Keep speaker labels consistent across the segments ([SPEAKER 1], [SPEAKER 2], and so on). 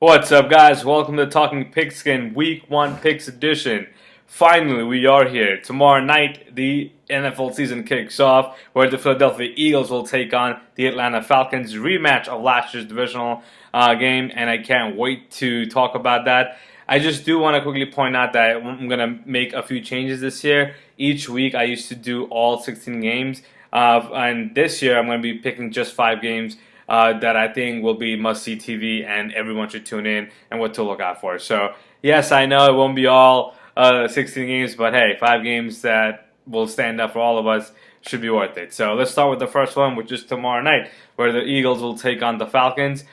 [SPEAKER 1] What's up, guys? Welcome to Talking Pigskin Week 1 Picks Edition. Finally, we are here. Tomorrow night, the NFL season kicks off, where the Philadelphia Eagles will take on the Atlanta Falcons, rematch of last year's divisional game, and I can't wait to talk about that. I just do want to quickly point out that I'm going to make a few changes this year. Each week, I used to do all 16 games, and this year, I'm going to be picking just 5 games that I think will be must-see TV and everyone should tune in and what to look out for. So, yes, I know it won't be all 16 games, but hey, 5 games that will stand up for all of us should be worth it. So let's start with the first one, which is tomorrow night, where the Eagles will take on the Falcons.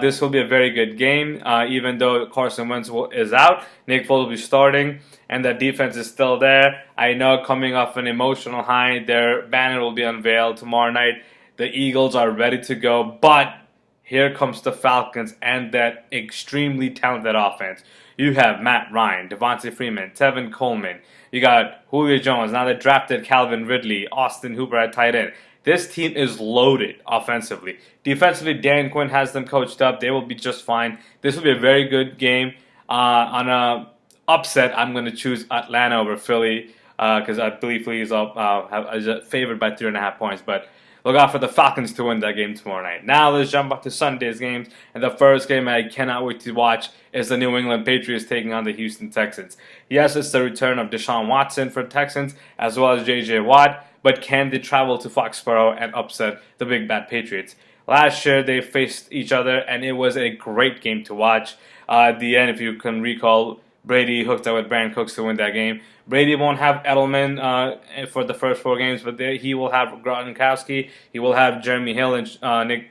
[SPEAKER 1] This will be a very good game, even though Carson Wentz is out. Nick Foles will be starting, and the defense is still there. I know coming off an emotional high, their banner will be unveiled tomorrow night. The Eagles are ready to go, but here comes the Falcons and that extremely talented offense. You have Matt Ryan, Devontae Freeman, Tevin Coleman. You got Julio Jones. Now they drafted Calvin Ridley, Austin Hooper at tight end. This team is loaded offensively. Defensively, Dan Quinn has them coached up. They will be just fine. This will be a very good game. On a upset, I'm going to choose Atlanta over Philly because I believe Philly is favored by 3.5 points, but look out for the Falcons to win that game tomorrow night. Now let's jump up to Sunday's games. And the first game I cannot wait to watch is the New England Patriots taking on the Houston Texans. Yes, it's the return of Deshaun Watson for Texans as well as J.J. Watt. But can they travel to Foxborough and upset the big bad Patriots? Last year they faced each other and it was a great game to watch. At the end, if you can recall, Brady hooked up with Brandon Cooks to win that game. Brady won't have Edelman for the first 4 games, but he will have Gronkowski. He will have Jeremy Hill and Sony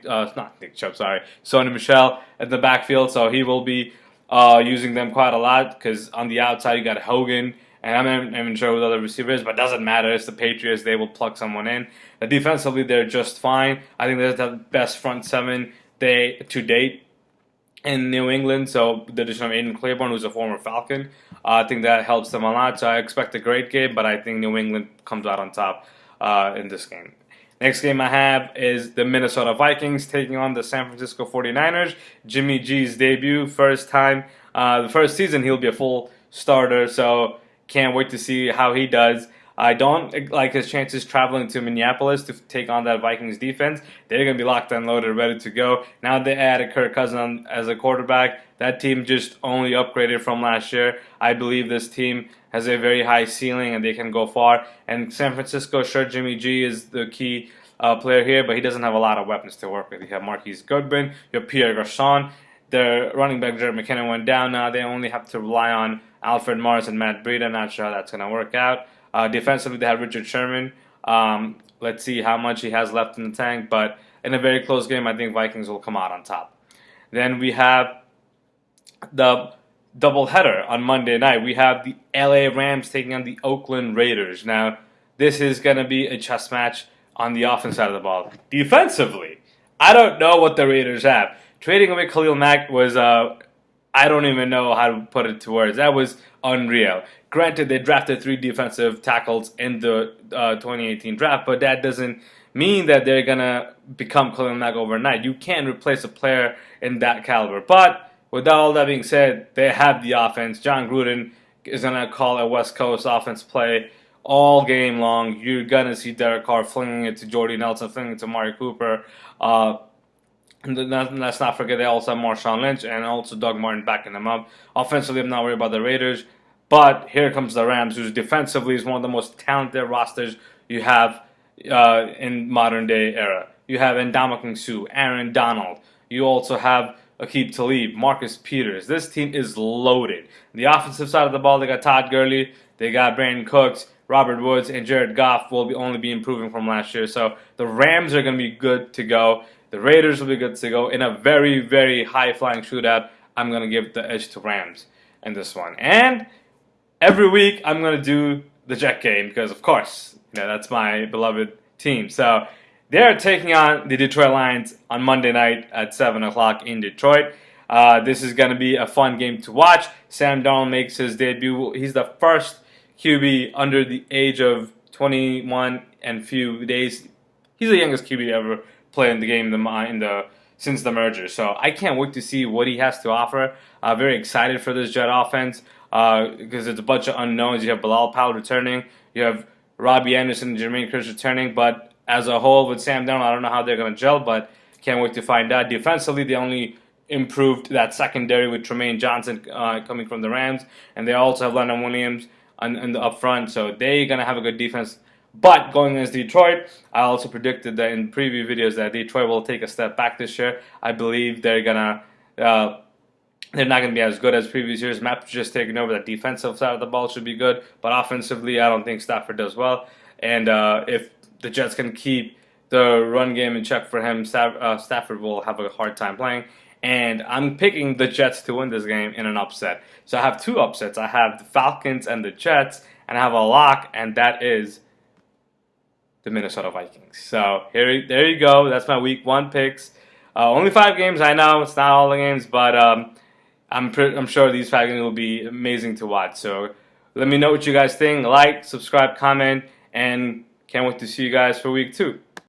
[SPEAKER 1] Michel at the backfield. So he will be using them quite a lot because on the outside you got Hogan, and I'm not even sure who the other receivers, but it doesn't matter. It's the Patriots. They will plug someone in. Defensively, they're just fine. I think they're the best front 7 to date in New England, so the addition of Aiden Claiborne, who's a former Falcon, I think that helps them a lot. So I expect a great game, but I think New England comes out on top in this game. Next game I have is the Minnesota Vikings taking on the San Francisco 49ers. Jimmy G's debut, first time, the first season he'll be a full starter, so can't wait to see how he does. I don't like his chances traveling to Minneapolis to take on that Vikings defense. They're going to be locked and loaded, ready to go. Now they added Kirk Cousins as a quarterback. That team just only upgraded from last year. I believe this team has a very high ceiling and they can go far. And San Francisco, sure, Jimmy G is the key player here, but he doesn't have a lot of weapons to work with. You have Marquise Goodwin, you have Pierre Garçon. Their running back, Jared McKinnon, went down. Now they only have to rely on Alfred Morris and Matt Breida. Not sure how that's going to work out. Defensively, they have Richard Sherman. Let's see how much he has left in the tank. But in a very close game, I think Vikings will come out on top. Then we have the doubleheader on Monday night. We have the LA Rams taking on the Oakland Raiders. Now, this is going to be a chess match on the offense side of the ball. Defensively, I don't know what the Raiders have. Trading away Khalil Mack was, I don't even know how to put it to words. That was unreal. Granted, they drafted 3 defensive tackles in the 2018 draft, but that doesn't mean that they're going to become Khalil Mack overnight. You can't replace a player in that caliber. But with all that being said, they have the offense. John Gruden is going to call a West Coast offense play all game long. You're going to see Derek Carr flinging it to Jordy Nelson, flinging it to Amari Cooper. Let's not forget they also have Marshawn Lynch and also Doug Martin backing them up. Offensively, I'm not worried about the Raiders. But here comes the Rams, who's defensively is one of the most talented rosters you have in modern-day era. You have Ndamukong Suh, Aaron Donald. You also have Aqib Talib, Marcus Peters. This team is loaded. The offensive side of the ball, they got Todd Gurley, they got Brandon Cooks, Robert Woods, and Jared Goff will only be improving from last year. So the Rams are going to be good to go. The Raiders will be good to go. In a very, very high-flying shootout, I'm going to give the edge to Rams in this one. And every week, I'm going to do the Jet game because, of course, that's my beloved team. So they're taking on the Detroit Lions on Monday night at 7 o'clock in Detroit. This is going to be a fun game to watch. Sam Darnold makes his debut. He's the first QB under the age of 21 and few days. He's the youngest QB to ever play in the game in the since the merger. So I can't wait to see what he has to offer. Very excited for this Jet offense because it's a bunch of unknowns. You have Bilal Powell returning. You have Robbie Anderson and Jermaine Kearse returning. But as a whole, with Sam Darnold, I don't know how they're going to gel, but can't wait to find out. Defensively, they only improved that secondary with Tremaine Johnson coming from the Rams, and they also have Leonard Williams in the up front, so they're going to have a good defense. But going against Detroit, I also predicted that in preview videos that Detroit will take a step back this year. I believe they're not going to be as good as previous years. Matt Patricia's taking over. The defensive side of the ball should be good, but offensively, I don't think Stafford does well. And if the Jets can keep the run game in check for him, Stafford will have a hard time playing. And I'm picking the Jets to win this game in an upset. So I have two upsets. I have the Falcons and the Jets, and I have a lock, and that is the Minnesota Vikings. So there you go. That's my Week 1 picks. Only 5 games. I know it's not all the games, but I'm sure these 5 games will be amazing to watch. So let me know what you guys think. Like, subscribe, comment, and can't wait to see you guys for Week 2.